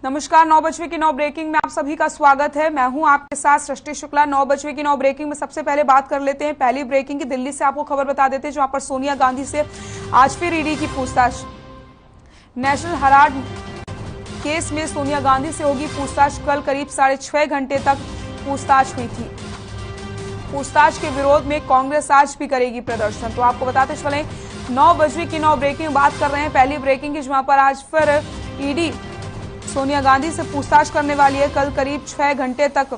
नमस्कार, 9 बजे की 9 ब्रेकिंग में आप सभी का स्वागत है। मैं हूं आपके साथ सृष्टि शुक्ला। 9 बजे की 9 ब्रेकिंग में सबसे पहले बात कर लेते हैं पहली ब्रेकिंग की। दिल्ली से आपको खबर बता देते हैं जहां पर सोनिया गांधी से आज फिर ईडी की पूछताछ। नेशनल हेराल्ड केस में सोनिया गांधी से होगी पूछताछ। कल करीब 6.5 घंटे तक पूछताछ हुई थी। पूछताछ के विरोध में कांग्रेस आज भी करेगी प्रदर्शन। तो आपको बताते चले 9 बजे की 9 ब्रेकिंग बात कर रहे हैं पहली ब्रेकिंग की, जहां पर आज फिर ईडी सोनिया गांधी से पूछताछ करने वाली है। कल करीब 6 घंटे तक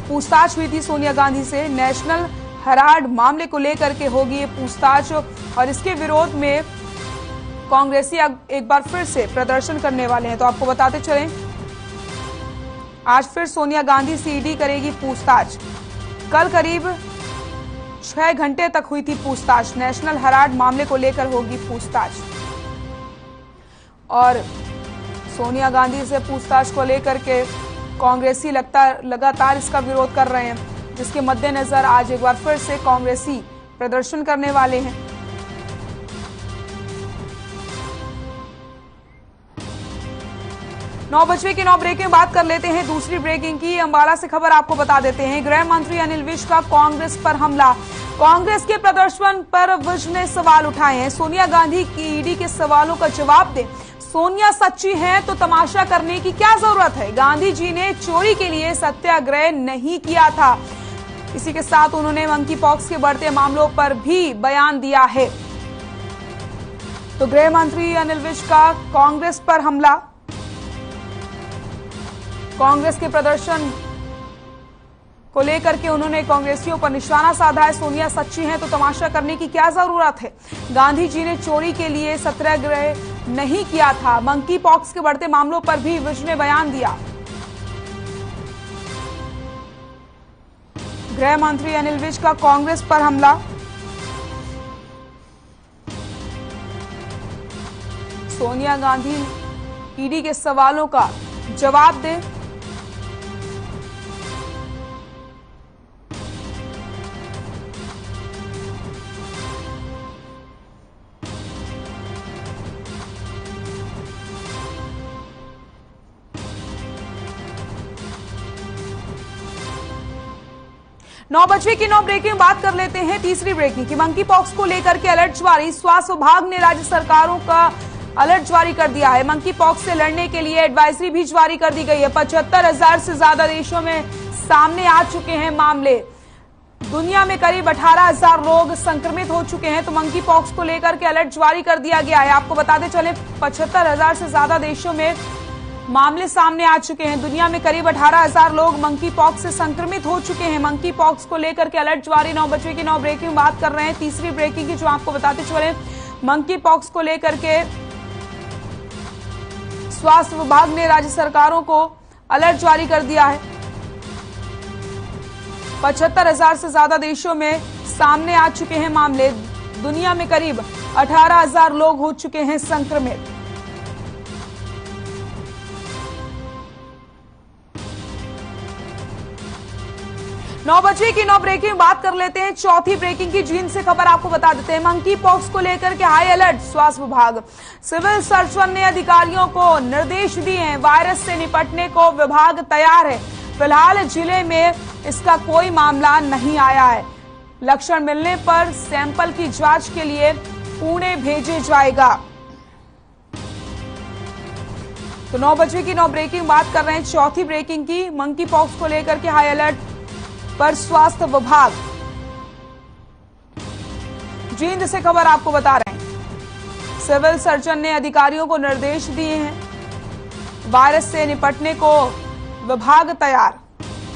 पूछताछ हुई थी सोनिया गांधी से। नेशनल हेराल्ड मामले को लेकर के होगी ये पूछताछ और इसके विरोध में कांग्रेसी एक बार फिर से प्रदर्शन करने वाले हैं। तो आपको बताते चलें आज फिर सोनिया गांधी से ईडी करेगी पूछताछ। कल करीब 6 घंटे तक हुई थी पूछताछ। नेशनल हेराल्ड मामले को लेकर होगी पूछताछ और सोनिया गांधी से पूछताछ को लेकर के कांग्रेसी लगातार इसका विरोध कर रहे हैं, जिसके मद्देनजर आज एक बार फिर से कांग्रेसी प्रदर्शन करने वाले हैं। नौ बजे की 9 ब्रेकिंग में बात कर लेते हैं दूसरी ब्रेकिंग की। अंबाला से खबर आपको बता देते हैं। गृह मंत्री अनिल विज का कांग्रेस पर हमला। कांग्रेस के प्रदर्शन पर विज ने सवाल उठाए हैं। सोनिया गांधी की ईडी के सवालों का जवाब दें। सोनिया सच्ची हैं तो तमाशा करने की क्या जरूरत है। गांधी जी ने चोरी के लिए सत्याग्रह नहीं किया था। इसी के साथ उन्होंने मंकी पॉक्स के बढ़ते मामलों पर भी बयान दिया है। तो गृह मंत्री अनिल विज का कांग्रेस पर हमला। कांग्रेस के प्रदर्शन को लेकर के उन्होंने कांग्रेसियों पर निशाना साधा है। सोनिया सच्ची हैं तो तमाशा करने की क्या जरूरत है। गांधी जी ने चोरी के लिए सत्याग्रह नहीं किया था। मंकी पॉक्स के बढ़ते मामलों पर भी विज ने बयान दिया। गृह मंत्री अनिल विज का कांग्रेस पर हमला। सोनिया गांधी ईडी के सवालों का जवाब दें। नौ बजे की 9 ब्रेकिंग बात कर लेते हैं तीसरी ब्रेकिंग की। मंकी पॉक्स को लेकर के अलर्ट जारी। स्वास्थ्य विभाग ने राज्य सरकारों का अलर्ट जारी कर दिया है। मंकी पॉक्स से लड़ने के लिए एडवाइजरी भी जारी कर दी गई है। 75,000 से ज्यादा देशों में सामने आ चुके हैं मामले। दुनिया में करीब 18,000 लोग संक्रमित हो चुके हैं। तो मंकी पॉक्स को लेकर के अलर्ट जारी कर दिया गया है। आपको बताते चले 75,000 से ज्यादा देशों में मामले सामने आ चुके हैं। दुनिया में करीब 18,000 लोग मंकी पॉक्स से संक्रमित हो चुके हैं। मंकी पॉक्स को लेकर के अलर्ट जारी। 9 बजे की 9 ब्रेकिंग बात कर रहे हैं तीसरी ब्रेकिंग की, जो आपको बताते चले मंकी पॉक्स को लेकर के स्वास्थ्य विभाग ने राज्य सरकारों को अलर्ट जारी कर दिया है। 75,000 से ज्यादा देशों में सामने आ चुके हैं मामले। दुनिया में करीब 18,000 लोग हो चुके हैं संक्रमित। नौ बजे की 9 ब्रेकिंग बात कर लेते हैं चौथी ब्रेकिंग की। जींद से खबर आपको बता देते हैं। मंकी पॉक्स को लेकर के हाई अलर्ट स्वास्थ्य विभाग। सिविल सर्जन ने अधिकारियों को निर्देश दिए हैं। वायरस से निपटने को विभाग तैयार है। फिलहाल जिले में इसका कोई मामला नहीं आया है। लक्षण मिलने पर सैंपल की जांच के लिए पुणे भेजे जाएगा। तो 9 बजे की 9 ब्रेकिंग बात कर रहे हैं चौथी ब्रेकिंग की। मंकी पॉक्स को लेकर के हाई अलर्ट पर स्वास्थ्य विभाग। जींद से खबर आपको बता रहे हैं। सिविल सर्जन ने अधिकारियों को निर्देश दिए हैं। वायरस से निपटने को विभाग तैयार।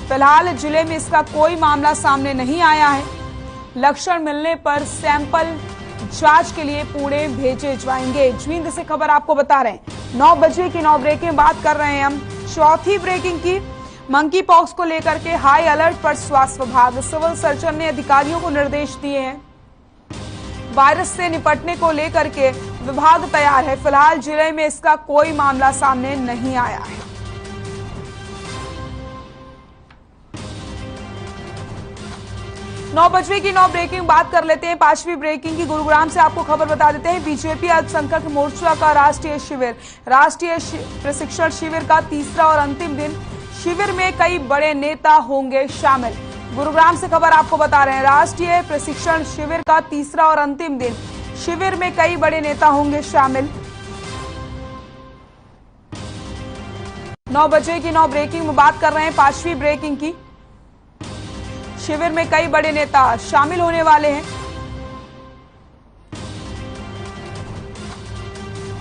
फिलहाल जिले में इसका कोई मामला सामने नहीं आया है। लक्षण मिलने पर सैंपल जांच के लिए पुणे भेजे जाएंगे। जींद से खबर आपको बता रहे हैं। 9 बजे की 9 ब्रेकिंग बात कर रहे हैं हम चौथी ब्रेकिंग की। मंकी पॉक्स को लेकर के हाई अलर्ट पर स्वास्थ्य विभाग। सिविल सर्जन ने अधिकारियों को निर्देश दिए हैं। वायरस से निपटने को लेकर के विभाग तैयार है। फिलहाल जिले में इसका कोई मामला सामने नहीं आया है। 9 बजे की 9 ब्रेकिंग बात कर लेते हैं। 5वीं ब्रेकिंग की गुरुग्राम से आपको खबर बता देते हैं। बीजेपी अल्पसंख्यक मोर्चा का राष्ट्रीय प्रशिक्षण शिविर का तीसरा और अंतिम दिन। शिविर में कई बड़े नेता होंगे शामिल। गुरुग्राम से खबर आपको बता रहे हैं। राष्ट्रीय प्रशिक्षण शिविर का तीसरा और अंतिम दिन। शिविर में कई बड़े नेता होंगे शामिल। 9 बजे की 9 ब्रेकिंग में बात कर रहे हैं। 5वीं ब्रेकिंग की। शिविर में कई बड़े नेता शामिल होने वाले हैं।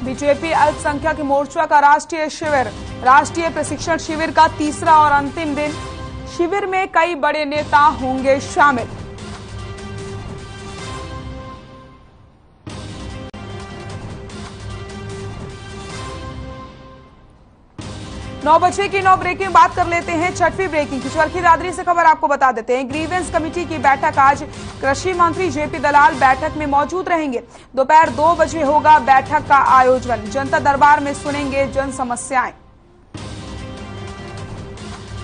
बीजेपी अल्पसंख्यक मोर्चा का राष्ट्रीय प्रशिक्षण शिविर का तीसरा और अंतिम दिन। शिविर में कई बड़े नेता होंगे शामिल। नौ बजे की 9 ब्रेकिंग बात कर लेते हैं। 6वीं ब्रेकिंग की चरखी दादरी से खबर आपको बता देते हैं। ग्रीवेंस कमेटी की बैठक आज। कृषि मंत्री जेपी दलाल बैठक में मौजूद रहेंगे। दोपहर 2 बजे होगा बैठक का आयोजन। जनता दरबार में सुनेंगे जन समस्याएं।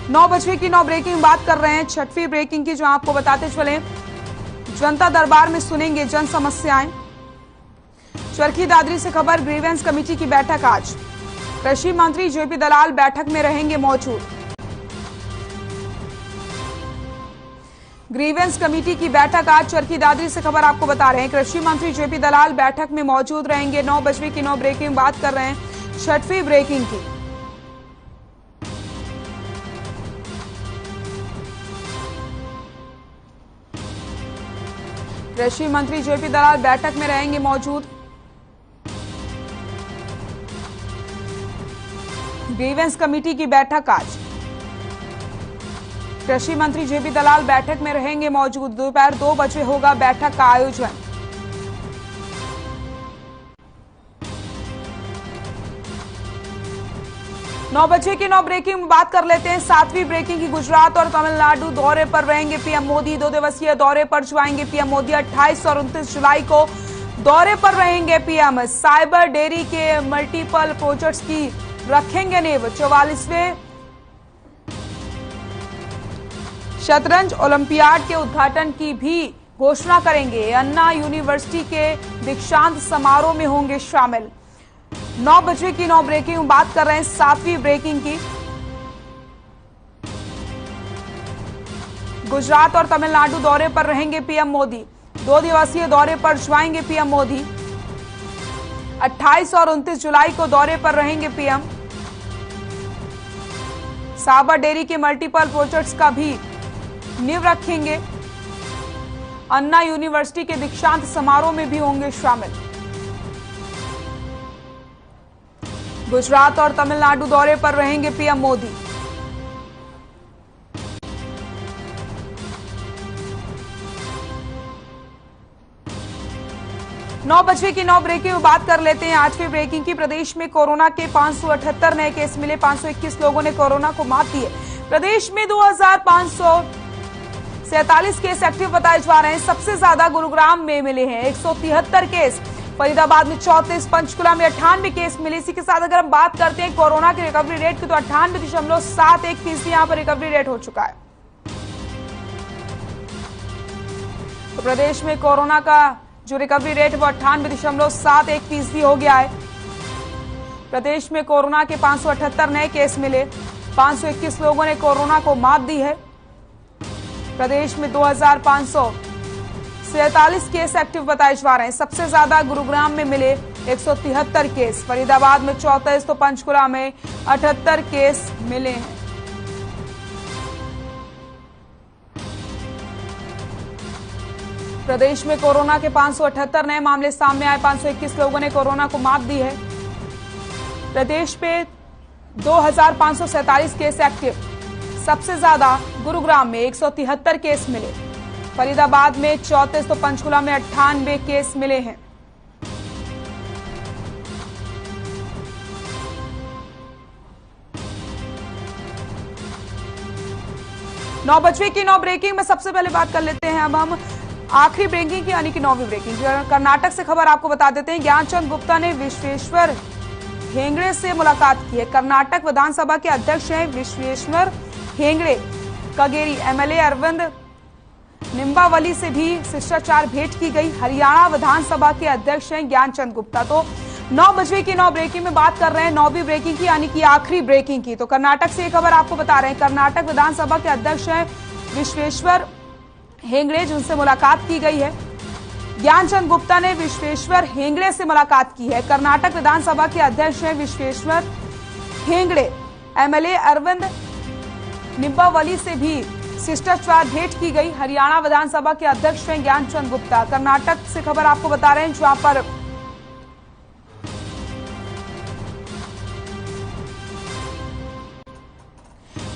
9 बजे की 9 ब्रेकिंग बात कर रहे हैं। 6वीं ब्रेकिंग की जो आपको बताते चले। जनता दरबार में सुनेंगे जन समस्याएं। चरखी दादरी से खबर। ग्रीवेंस कमेटी की बैठक आज। कृषि मंत्री जेपी दलाल बैठक में रहेंगे मौजूद। ग्रीवेंस कमेटी की बैठक आज। चरखी दादरी से खबर आपको बता रहे हैं। कृषि मंत्री जेपी दलाल बैठक में मौजूद रहेंगे। 9 बजे की 9 ब्रेकिंग बात कर रहे हैं। 6वीं ब्रेकिंग की। कृषि मंत्री जेपी दलाल बैठक में रहेंगे मौजूद। ग्रीवेंस कमेटी की बैठक आज। कृषि मंत्री जेपी दलाल बैठक में रहेंगे मौजूद। दोपहर 2 बजे होगा बैठक का आयोजन। नौ बजे की 9 ब्रेकिंग में बात कर लेते हैं। 7वीं ब्रेकिंग की। गुजरात और तमिलनाडु दौरे पर रहेंगे पीएम मोदी। 2 दिवसीय दौरे पर जाएंगे पीएम मोदी। 28 और 29 जुलाई को दौरे पर रहेंगे पीएम। साइबर डेयरी के मल्टीपल प्रोजेक्ट्स की रखेंगे नींव। 44वें शतरंज ओलंपियाड के उद्घाटन की भी घोषणा करेंगे। अन्ना यूनिवर्सिटी के दीक्षांत समारोह में होंगे शामिल। 9 बजे की 9 ब्रेकिंग में बात कर रहे हैं। 7वीं ब्रेकिंग की। गुजरात और तमिलनाडु दौरे पर रहेंगे पीएम मोदी। 2 दिवसीय दौरे पर जाएंगे पीएम मोदी। 28 और 29 जुलाई को दौरे पर रहेंगे पीएम। साइबर डेयरी के मल्टीपल प्रोजेक्ट्स का भी नींव रखेंगे। अन्ना यूनिवर्सिटी के दीक्षांत समारोह में भी होंगे शामिल। गुजरात और तमिलनाडु दौरे पर रहेंगे पीएम मोदी। नौ बजे की 9 ब्रेकिंग में बात कर लेते हैं। 8वीं ब्रेकिंग की। प्रदेश में कोरोना के 578 नए केस मिले। 521 लोगों ने कोरोना को मात दी है। प्रदेश में 2547 केस एक्टिव बताए जा रहे हैं। सबसे ज्यादा गुरुग्राम में मिले हैं 173 केस। फरीदाबाद में 34, पंचकुला में 98 केस मिले। इसी के साथ अगर हम बात करते हैं कोरोना की रिकवरी रेट की तो 98.71% यहां पर रिकवरी रेट हो चुका है। तो प्रदेश में कोरोना का जो रिकवरी रेट वो 98.71% हो गया है। प्रदेश में कोरोना के 578 नए केस मिले। 521 लोगों ने कोरोना को मात दी है। प्रदेश में 2547 केस एक्टिव बताए जा रहे हैं। सबसे ज्यादा गुरुग्राम में मिले 173 केस। फरीदाबाद में 34 तो पंचकुला में 78 केस मिले हैं। प्रदेश में कोरोना के 578 नए मामले सामने आए। 521 लोगों ने कोरोना को मात दी है। प्रदेश में 2547 केस एक्टिव। सबसे ज्यादा गुरुग्राम में 173 केस मिले। फरीदाबाद में 34 तो पंचकुला में 98 केस मिले हैं। नौ बजे की 9 ब्रेकिंग में सबसे पहले बात कर लेते हैं अब हम आखिरी ब्रेकिंग की यानी कि 9वीं ब्रेकिंग। कर्नाटक से खबर आपको बता देते हैं। ज्ञानचंद गुप्ता ने विश्वेश्वर हेगड़े से मुलाकात की है। कर्नाटक विधानसभा के अध्यक्ष हैं विश्वेश्वर हेगड़े। कगेरी एमएलए अरविंद निम्बावली से भी शिष्टाचार भेंट की गई। हरियाणा विधानसभा के अध्यक्ष हैं ज्ञानचंद गुप्ता। तो 9 बजे की 9 ब्रेकिंग में बात कर रहे हैं, 9वीं ब्रेकिंग की, यानी कि आखिरी ब्रेकिंग की। तो कर्नाटक से ये खबर आपको बता रहे हैं। कर्नाटक विधानसभा के अध्यक्ष हैं विश्वेश्वर हेगड़े, जिनसे मुलाकात की गई है। ज्ञानचंद गुप्ता ने विश्वेश्वर हेगड़े से मुलाकात की है। कर्नाटक विधानसभा के अध्यक्ष हैं विश्वेश्वर हेगड़े। एमएलए अरविंद निम्बावली से भी शिष्टाचार भेंट की गई। हरियाणा विधानसभा के अध्यक्ष हैं ज्ञानचंद गुप्ता। कर्नाटक से खबर आपको बता रहे हैं, जहां पर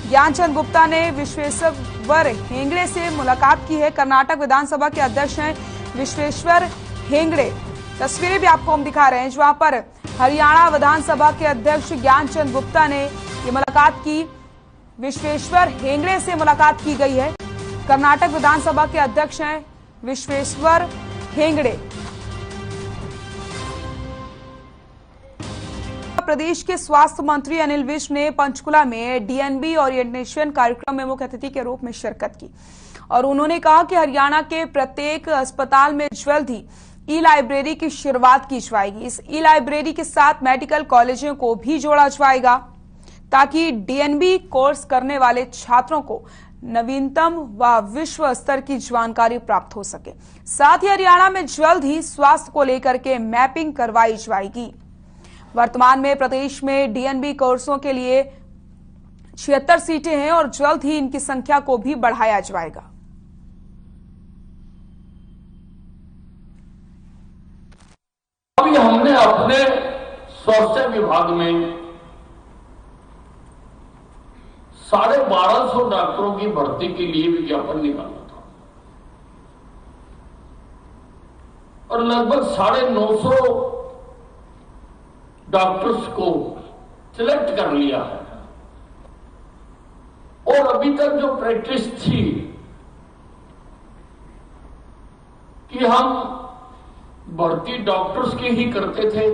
ज्ञानचंद गुप्ता ने विश्वेश्वर हेगड़े से मुलाकात की है। कर्नाटक विधानसभा के अध्यक्ष हैं विश्वेश्वर हेगड़े। तस्वीरें भी आपको हम दिखा रहे हैं, जहां पर हरियाणा विधानसभा के अध्यक्ष ज्ञानचंद गुप्ता ने ये मुलाकात की। विश्वेश्वर हेगड़े से मुलाकात की गई है। कर्नाटक विधानसभा के अध्यक्ष हैं विश्वेश्वर हेगड़े। प्रदेश के स्वास्थ्य मंत्री अनिल विज ने पंचकुला में डीएनबी ओरिएंटेशन कार्यक्रम में मुख्य अतिथि के रूप में शिरकत की और उन्होंने कहा कि हरियाणा के प्रत्येक अस्पताल में जल्द ही ई लाइब्रेरी की शुरुआत की जाएगी। इस ई लाइब्रेरी के साथ मेडिकल कॉलेजों को भी जोड़ा जाएगा ताकि डीएनबी कोर्स करने वाले छात्रों को नवीनतम व विश्व स्तर की जानकारी प्राप्त हो सके। साथ ही हरियाणा में जल्द ही स्वास्थ्य को लेकर के मैपिंग करवाई जाएगी। वर्तमान में प्रदेश में डीएनबी कोर्सों के लिए 76 सीटें हैं और जल्द ही इनकी संख्या को भी बढ़ाया जाएगा। अभी हमने अपने स्वास्थ्य विभाग में 1250 डॉक्टरों की भर्ती के लिए विज्ञापन निकाला था और लगभग 950 डॉक्टर्स को सिलेक्ट कर लिया है। और अभी तक जो प्रैक्टिस थी कि हम भर्ती डॉक्टर्स की ही करते थे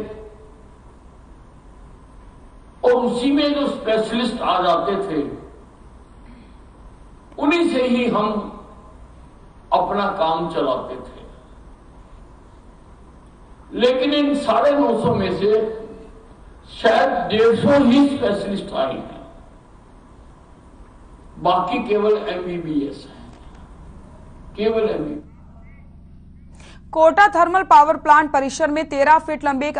और उसी में जो स्पेशलिस्ट आ जाते थे उन्हीं से ही हम अपना काम चलाते थे। लेकिन इन 950 में से शायद 150 ही स्पेशलिस्ट आए हैं, बाकी केवल एमबीबीएस है, केवल MBBS. Kota thermal power plant परिसर में 13 फीट लंबे एक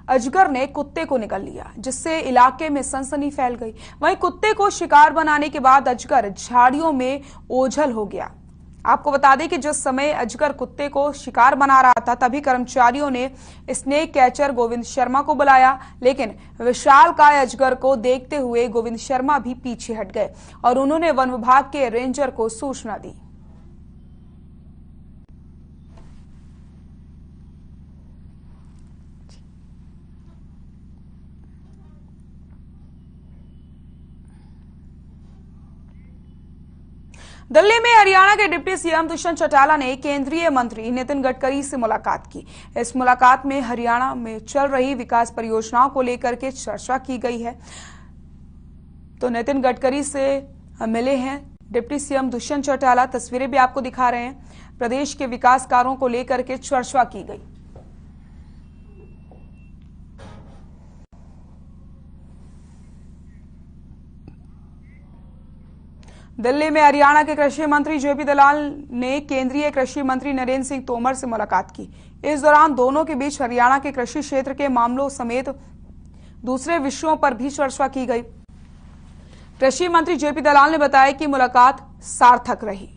अजगर ने कुत्ते को निगल लिया, जिससे इलाके में सनसनी फैल गई। वहीं कुत्ते को शिकार बनाने के बाद अजगर झाड़ियों में ओझल हो गया। आपको बता दें कि जिस समय अजगर कुत्ते को शिकार बना रहा था, तभी कर्मचारियों ने स्नेक कैचर गोविंद शर्मा को बुलाया, लेकिन विशालकाय अजगर को देखते हुए गोविंद शर्मा भी पीछे हट गए और उन्होंने वन विभाग के रेंजर को सूचना दी। दिल्ली में हरियाणा के डिप्टी सीएम दुष्यंत चौटाला ने केंद्रीय मंत्री नितिन गडकरी से मुलाकात की। इस मुलाकात में हरियाणा में चल रही विकास परियोजनाओं को लेकर के चर्चा की गई है। तो नितिन गडकरी से मिले हैं डिप्टी सीएम दुष्यंत चौटाला। तस्वीरें भी आपको दिखा रहे हैं। प्रदेश के विकास कार्यों को लेकर के चर्चा की गई। दिल्ली में हरियाणा के कृषि मंत्री जेपी दलाल ने केंद्रीय कृषि मंत्री नरेंद्र सिंह तोमर से मुलाकात की। इस दौरान दोनों के बीच हरियाणा के कृषि क्षेत्र के मामलों समेत दूसरे विषयों पर भी चर्चा की गई। कृषि मंत्री जेपी दलाल ने बताया कि मुलाकात सार्थक रही।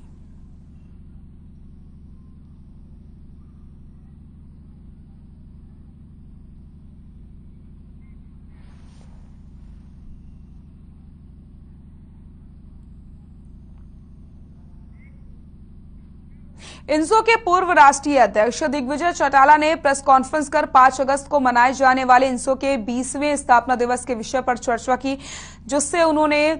इंसो के पूर्व राष्ट्रीय अध्यक्ष दिग्विजय चौटाला ने प्रेस कॉन्फ्रेंस कर 5 अगस्त को मनाए जाने वाले इंसो के 20वें स्थापना दिवस के विषय पर चर्चा की, जिससे उन्होंने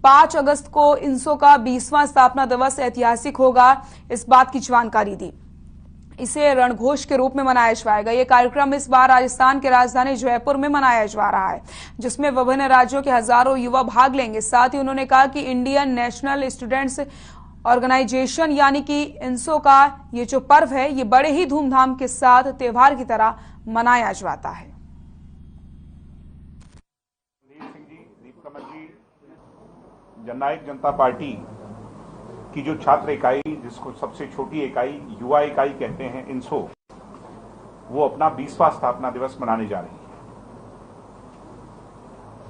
5 अगस्त को इंसो का 20वां स्थापना दिवस ऐतिहासिक होगा, इस बात की जानकारी दी। इसे रणघोष के रूप में मनाया जाएगा। यह कार्यक्रम इस बार राजस्थान की राजधानी जयपुर में मनाया जा रहा है, जिसमें विभिन्न राज्यों के हजारों युवा भाग लेंगे। साथ ही उन्होंने कहा कि इंडियन नेशनल स्टूडेंट्स ऑर्गेनाइजेशन यानी कि इंसो का ये जो पर्व है ये बड़े ही धूमधाम के साथ त्योहार की तरह मनाया जाता है। जननायक जनता पार्टी की जो छात्र इकाई, जिसको सबसे छोटी इकाई युवा इकाई कहते हैं, इंसो, वो अपना 20वां स्थापना दिवस मनाने जा रही है।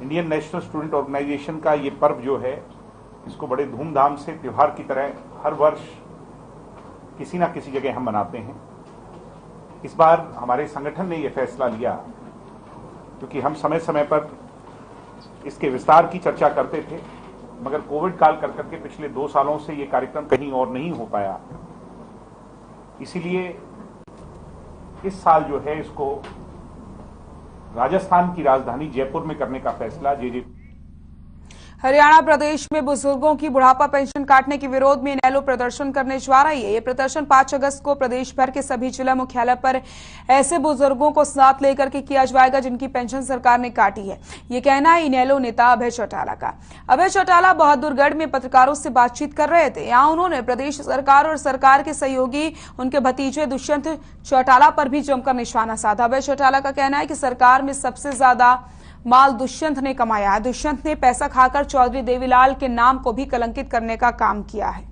इंडियन नेशनल स्टूडेंट ऑर्गेनाइजेशन का ये पर्व जो है, इसको बड़े धूमधाम से त्योहार की तरह हर वर्ष किसी ना किसी जगह हम मनाते हैं। इस बार हमारे संगठन ने यह फैसला लिया क्योंकि हम समय समय पर इसके विस्तार की चर्चा करते थे, मगर कोविड काल कर करके पिछले 2 सालों से ये कार्यक्रम कहीं और नहीं हो पाया। इसीलिए इस साल जो है इसको राजस्थान की राजधानी जयपुर में करने का फैसला जे हरियाणा प्रदेश में बुजुर्गों की बुढ़ापा पेंशन काटने के विरोध में इनेलो प्रदर्शन करने जा रही है। ये प्रदर्शन 5 अगस्त को प्रदेश भर के सभी जिला मुख्यालय पर ऐसे बुजुर्गों को साथ लेकर के किया जाएगा जिनकी पेंशन सरकार ने काटी है। ये कहना है इनेलो नेता अभय चौटाला का। अभय चौटाला बहादुरगढ़ में पत्रकारों से बातचीत कर रहे थे। यहाँ उन्होंने प्रदेश सरकार और सरकार के सहयोगी उनके भतीजे दुष्यंत चौटाला पर भी जमकर निशाना साधा। अभय चौटाला का कहना है कि सरकार में सबसे ज्यादा माल दुष्यंत ने कमाया है। दुष्यंत ने पैसा खाकर चौधरी देवीलाल के नाम को भी कलंकित करने का काम किया है।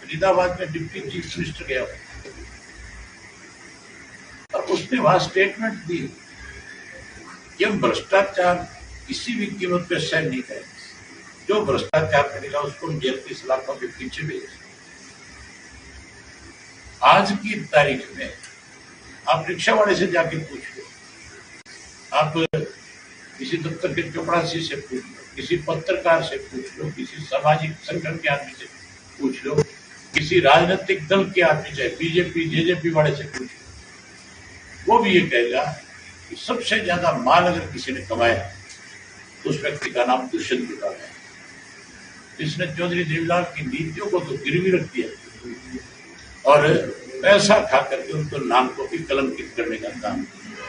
फरीदाबाद में डिप्टी चीफ मिनिस्टर गया और उसने वहां स्टेटमेंट दी कि हम भ्रष्टाचार किसी भी कीमत पर सहन नहीं करेंगे। जो भ्रष्टाचार करेगा उसको हम जेल की सलाखों के पीछे भेजेंगे। आज की तारीख में आप रिक्शा वाले से जाके पूछ लो, आप किसी दफ्तर के चपरासी से पूछ लो, किसी पत्रकार से पूछ लो, किसी सामाजिक संगठन के आदमी से पूछ लो, किसी राजनीतिक दल के आदमी से, बीजेपी जेजेपी वाले से पूछ लो, वो भी ये कहेगा कि सबसे ज्यादा माल अगर किसी ने कमाया तो उस व्यक्ति का नाम दुष्यंत चौटाला है। इसने चौधरी देवीलाल की नीतियों को तो गिरवी रख दिया और पैसा खा करके उनको नाम को भी कलंकित करने का काम किया।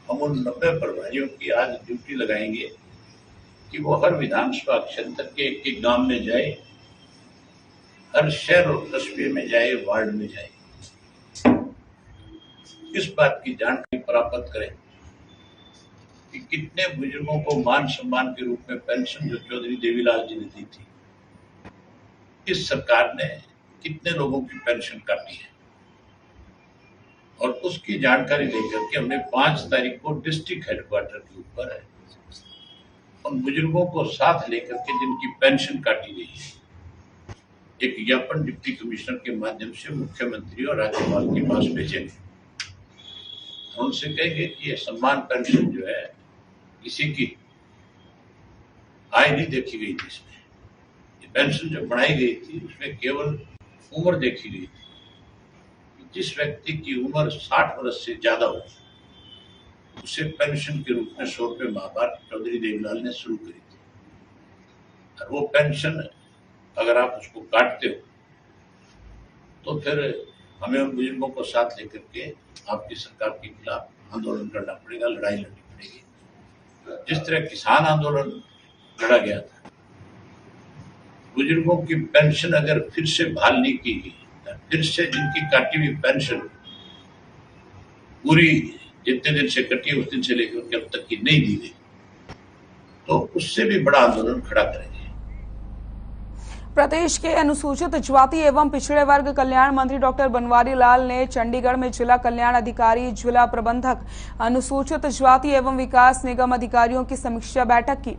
हम उन 90 प्रभारियों की आज ड्यूटी लगाएंगे कि वो हर विधानसभा क्षेत्र के एक गांव में जाए, हर शहर और कस्बे में जाए, वार्ड में जाए, इस बात की जानकारी प्राप्त करें कि कितने बुजुर्गों को मान सम्मान के रूप में पेंशन जो चौधरी देवीलाल जी ने दी थी, इस सरकार ने कितने लोगों की पेंशन काटी है। और उसकी जानकारी लेकर के हमने 5 तारीख को डिस्ट्रिक्ट हेडक्वार्टर के ऊपर उन बुजुर्गों को साथ लेकर के जिनकी पेंशन काटी गई है, एक ज्ञापन डिप्टी कमिश्नर के माध्यम से मुख्यमंत्री और राज्यपाल के पास भेजेंगे। उनसे कहेंगे कि ये सम्मान पेंशन जो है किसी की आय नहीं देखी गई थी। इसमें ये पेंशन जो बढ़ाई गई थी उसमें केवल उम्र देखी गई थी। जिस व्यक्ति की उम्र 60 वर्ष से ज्यादा हो उसे पेंशन के रूप में 100 रुपये माहवार चौधरी देवीलाल ने शुरू करी थी। और वो पेंशन अगर आप उसको काटते हो तो फिर हमें उन बुजुर्गों को साथ लेकर के आपकी सरकार के खिलाफ आंदोलन करना पड़ेगा, लड़ाई लड़नी पड़ेगी। जिस तरह किसान आंदोलन लड़ा गया था, बुजुर्गों की पेंशन अगर फिर से बहाल नहीं की गई, फिर से जिनकी काटी हुई पेंशन पूरी जितने दिन से कटी उस दिन से लेकर अब तक की नहीं दी गई, तो उससे भी बड़ा आंदोलन खड़ा करेंगे। प्रदेश के अनुसूचित जाति एवं पिछड़े वर्ग कल्याण मंत्री डॉक्टर बनवारी लाल ने चंडीगढ़ में जिला कल्याण अधिकारी, जिला प्रबंधक, अनुसूचित जाति एवं विकास निगम अधिकारियों की समीक्षा बैठक की।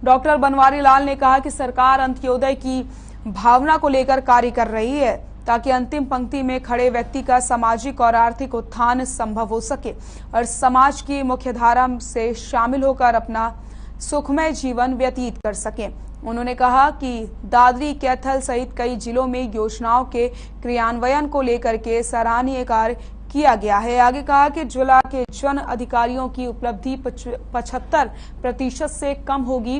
डॉक्टर बनवारी लाल ने कहा कि सरकार अंत्योदय की भावना को लेकर कार्य कर रही है ताकि अंतिम पंक्ति में खड़े व्यक्ति का सामाजिक और आर्थिक उत्थान संभव हो सके और समाज की मुख्यधारा से शामिल होकर अपना सुखमय जीवन व्यतीत कर सके। उन्होंने कहा कि दादरी, कैथल सहित कई जिलों में योजनाओं के क्रियान्वयन को लेकर के सराहनीय कार्य किया गया है। आगे कहा कि जिला के जन अधिकारियों की उपलब्धि 75% से कम होगी,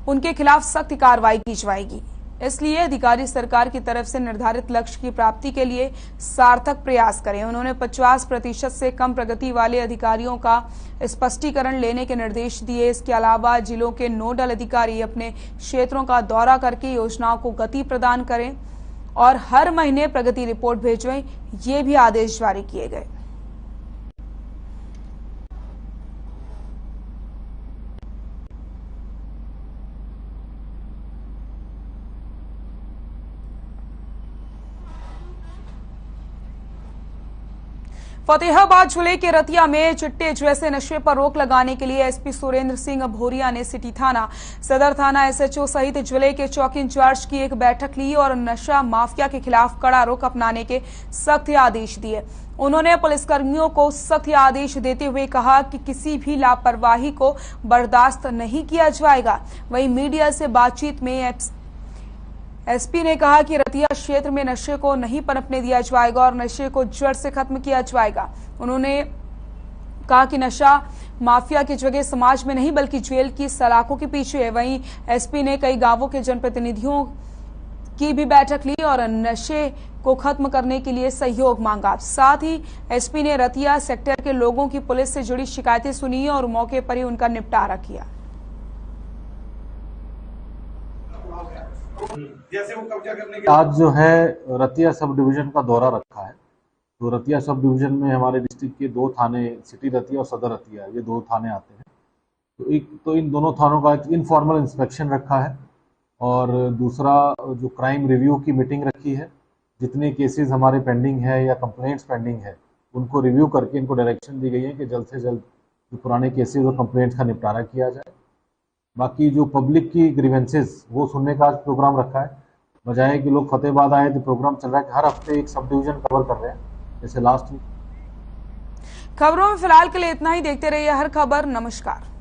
उनके खिलाफ सख्त कार्रवाई की जाएगी। इसलिए अधिकारी सरकार की तरफ से निर्धारित लक्ष्य की प्राप्ति के लिए सार्थक प्रयास करें। उन्होंने 50% से कम प्रगति वाले अधिकारियों का स्पष्टीकरण लेने के निर्देश दिए। इसके अलावा जिलों के नोडल अधिकारी अपने क्षेत्रों का दौरा करके योजनाओं को गति प्रदान करें और हर महीने प्रगति रिपोर्ट भेजें, ये भी आदेश जारी किए गए। फतेहाबाद जिले के रतिया में चिट्टे जैसे नशे पर रोक लगाने के लिए एसपी सुरेंद्र सिंह भोरिया ने सिटी थाना, सदर थाना, एसएचओ सहित जिले के चौकी इंचार्ज की एक बैठक ली और नशा माफिया के खिलाफ कड़ा रुख अपनाने के सख्त आदेश दिए। उन्होंने पुलिसकर्मियों को सख्त आदेश देते हुए कहा कि किसी भी लापरवाही को बर्दाश्त नहीं किया जाएगा। वहीं मीडिया से बातचीत में एसपी ने कहा कि रतिया क्षेत्र में नशे को नहीं पनपने दिया जाएगा और नशे को जड़ से खत्म किया जाएगा। उन्होंने कहा कि नशा माफिया की जगह समाज में नहीं बल्कि जेल की सलाखों के पीछे है। वहीं एसपी ने कई गांवों के जनप्रतिनिधियों की भी बैठक ली और नशे को खत्म करने के लिए सहयोग मांगा। साथ ही एसपी ने रतिया सेक्टर के लोगों की पुलिस से जुड़ी शिकायतें सुनी और मौके पर ही उनका निपटारा किया। जैसे वो कब्जा करने के आज जो है रतिया सब डिवीजन का दौरा रखा है। तो रतिया सब डिवीजन में हमारे डिस्ट्रिक्ट के 2 थाने, सिटी रतिया और सदर रतिया, ये 2 थाने आते हैं। तो इन दोनों थानों का एक इनफॉर्मल इंस्पेक्शन रखा है और दूसरा जो क्राइम रिव्यू की मीटिंग रखी है। जितने केसेस हमारे पेंडिंग है या कंप्लेंट्स पेंडिंग है उनको रिव्यू करके इनको डायरेक्शन दी गई है कि जल्द से जल्द जो पुराने केसेस और कंप्लेंट्स का निपटारा किया जाए। बाकी जो पब्लिक की ग्रीवेंसेस वो सुनने का आज प्रोग्राम रखा है। बजाय कि लोग फतेहाबाद आए तो प्रोग्राम चल रहा है कि हर हफ्ते एक सब डिवीजन कवर कर रहे हैं, जैसे लास्ट वीक। खबरों में फिलहाल के लिए इतना ही। देखते रहिए हर खबर। नमस्कार।